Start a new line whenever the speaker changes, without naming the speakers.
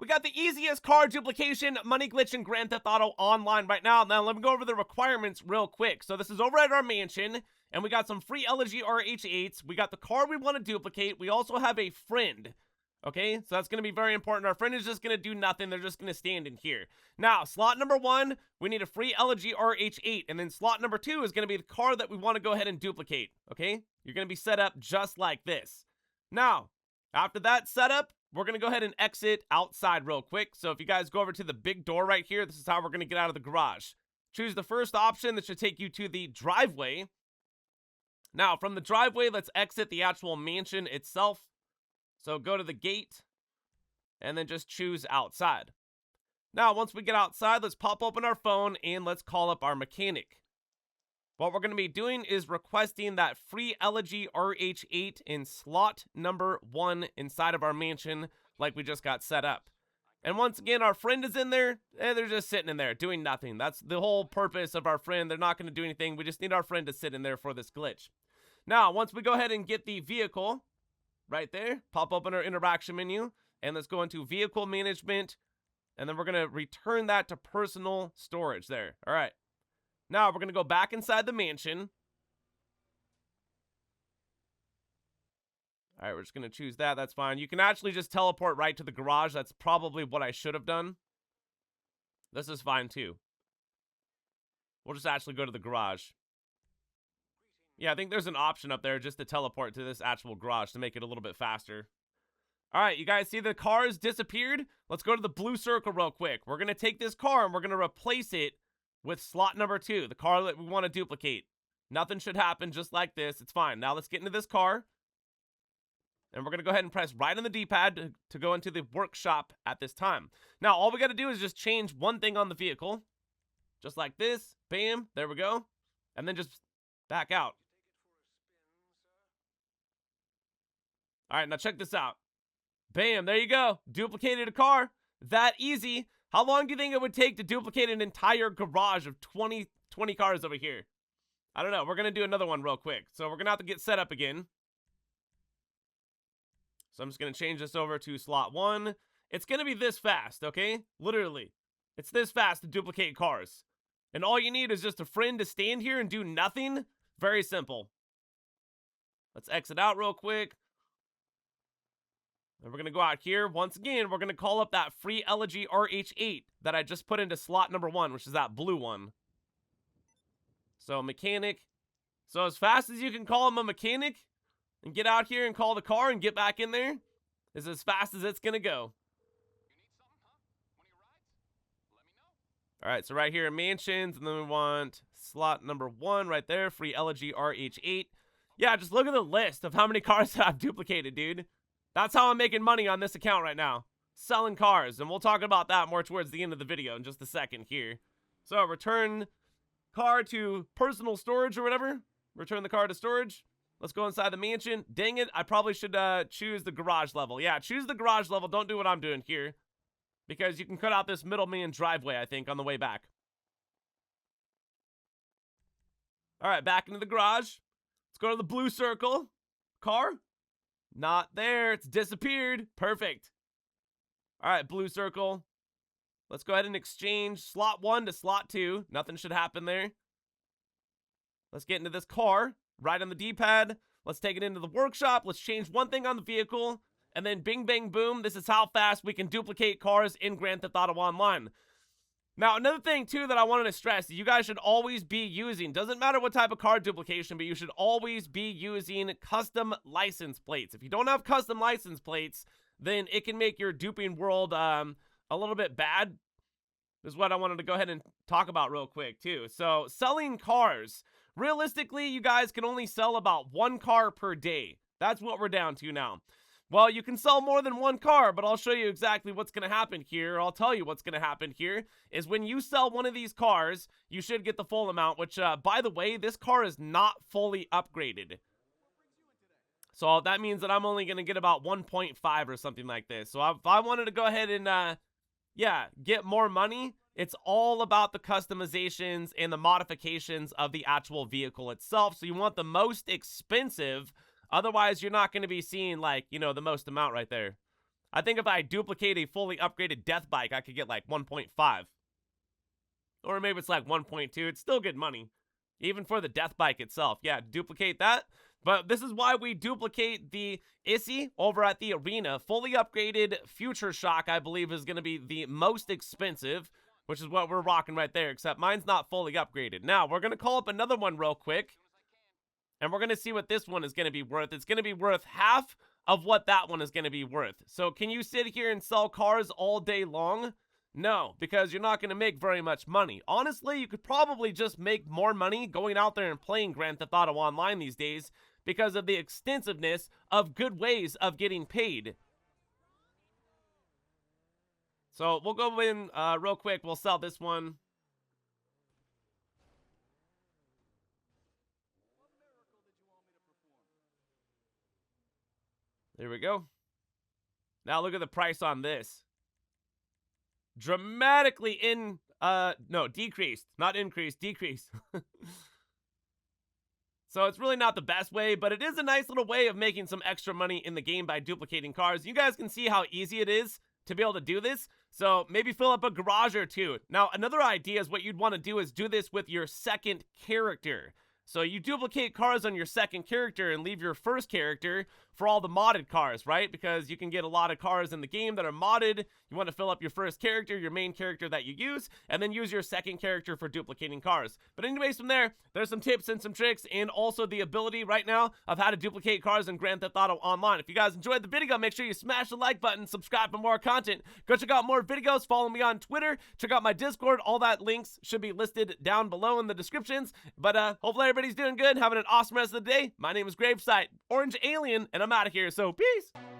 We got the easiest car duplication money glitch in Grand Theft Auto Online right now. Now, let me go over the requirements real quick. So this is over at our mansion, and we got some free LG RH8s. We got the car we want to duplicate. We also have a friend. Okay, so that's going to be very important. Our friend is just going to do nothing. They're just going to stand in here. Now, slot number 1, we need a free LG RH8. And then slot number 2 is going to be the car that we want to go ahead and duplicate. Okay, you're going to be set up just like this. Now, after that setup, we're going to go ahead and exit outside real quick. So if you guys go over to the big door right here, this is how we're going to get out of the garage. Choose the first option. That should take you to the driveway. Now, from the driveway, let's exit the actual mansion itself. So go to the gate and then just choose outside. Now, once we get outside, let's pop open our phone and let's call up our mechanic. What we're going to be doing is requesting that free LG RH8 in slot number 1 inside of our mansion like we just got set up. And once again, our friend is in there and they're just sitting in there doing nothing. That's the whole purpose of our friend. They're not going to do anything. We just need our friend to sit in there for this glitch. Now, once we go ahead and get the vehicle right there, pop open our interaction menu, and let's go into vehicle management, and then we're going to return that to personal storage there. All right. Now, we're going to go back inside the mansion. All right, we're just going to choose that. That's fine. You can actually just teleport right to the garage. That's probably what I should have done. This is fine, too. We'll just actually go to the garage. Yeah, I think there's an option up there just to teleport to this actual garage to make it a little bit faster. All right, you guys see the cars disappeared? Let's go to the blue circle real quick. We're going to take this car and we're going to replace it with slot number 2, the car that we want to duplicate. Nothing should happen, just like this. It's fine. Now let's get into this car. And we're going to go ahead and press right on the D-pad to go into the workshop at this time. Now, all we got to do is just change one thing on the vehicle. Just like this. Bam. There we go. And then just back out. All right, now check this out. Bam, there you go. Duplicated a car. That easy. How long do you think it would take to duplicate an entire garage of 20 cars over here? I don't know. We're going to do another one real quick. So we're going to have to get set up again. So I'm just going to change this over to slot 1. It's going to be this fast, okay? Literally. It's this fast to duplicate cars. And all you need is just a friend to stand here and do nothing. Very simple. Let's exit out real quick. And we're going to go out here. Once again, we're going to call up that free LG RH8 that I just put into slot number 1, which is that blue one. So, mechanic. So, as fast as you can call him a mechanic and get out here and call the car and get back in there is as fast as it's going to go. All right, so right here in mansions, and then we want slot number 1 right there, free LG RH8. Yeah, just look at the list of how many cars that I've duplicated, dude. That's how I'm making money on this account right now. Selling cars. And we'll talk about that more towards the end of the video in just a second here. So, return car to personal storage or whatever. Return the car to storage. Let's go inside the mansion. Dang it, I probably should choose the garage level. Yeah, choose the garage level. Don't do what I'm doing here. Because you can cut out this middleman driveway, I think, on the way back. Alright, back into the garage. Let's go to the blue circle. Car. Not there. It's disappeared. Perfect. All right, blue circle. Let's go ahead and exchange slot 1 to slot 2. Nothing should happen there. Let's get into this car. Right on the D-pad. Let's take it into the workshop. Let's change one thing on the vehicle. And then bing, bang, boom. This is how fast we can duplicate cars in Grand Theft Auto Online. Now, another thing, too, that I wanted to stress, you guys should always be using, doesn't matter what type of car duplication, but you should always be using custom license plates. If you don't have custom license plates, then it can make your duping world a little bit bad. This is what I wanted to go ahead and talk about real quick, too. So, selling cars. Realistically, you guys can only sell about 1 car per day. That's what we're down to now. Well, you can sell more than 1 car, but I'll show you exactly what's going to happen here. I'll tell you what's going to happen here is when you sell one of these cars, you should get the full amount, which, by the way, this car is not fully upgraded. So that means that I'm only going to get about 1.5 or something like this. So if I wanted to go ahead and, yeah, get more money, it's all about the customizations and the modifications of the actual vehicle itself. So you want the most expensive. Otherwise, you're not going to be seeing, like, you know, the most amount right there. I think if I duplicate a fully upgraded death bike, I could get like 1.5. Or maybe it's like 1.2. It's still good money. Even for the death bike itself. Yeah, duplicate that. But this is why we duplicate the Issy over at the arena. Fully upgraded Future Shock, I believe, is going to be the most expensive, which is what we're rocking right there, except mine's not fully upgraded. Now, we're going to call up another one real quick, and we're going to see what this one is going to be worth. It's going to be worth half of what that one is going to be worth. So can you sit here and sell cars all day long? No, because you're not going to make very much money. Honestly, you could probably just make more money going out there and playing Grand Theft Auto Online these days because of the extensiveness of good ways of getting paid. So we'll go in real quick. We'll sell this one. There we go. Now look at the price on this. Dramatically decreased. Not increased, decreased. So it's really not the best way, but it is a nice little way of making some extra money in the game by duplicating cars. You guys can see how easy it is to be able to do this. So maybe fill up a garage or two. Now, another idea is what you'd want to do is do this with your second character. So you duplicate cars on your second character and leave your first character for all the modded cars, right? Because you can get a lot of cars in the game that are modded. You want to fill up your first character, your main character that you use, and then use your second character for duplicating cars. But anyways, from there, there's some tips and some tricks, and also the ability right now of how to duplicate cars in Grand Theft Auto Online. If you guys enjoyed the video, make sure you smash the like button, subscribe for more content. Go check out more videos, follow me on Twitter, check out my Discord. All that links should be listed down below in the descriptions. But hopefully everybody's doing good, having an awesome rest of the day. My name is GRAVESIGHT, Orange Alien, and I'm out of here, so peace!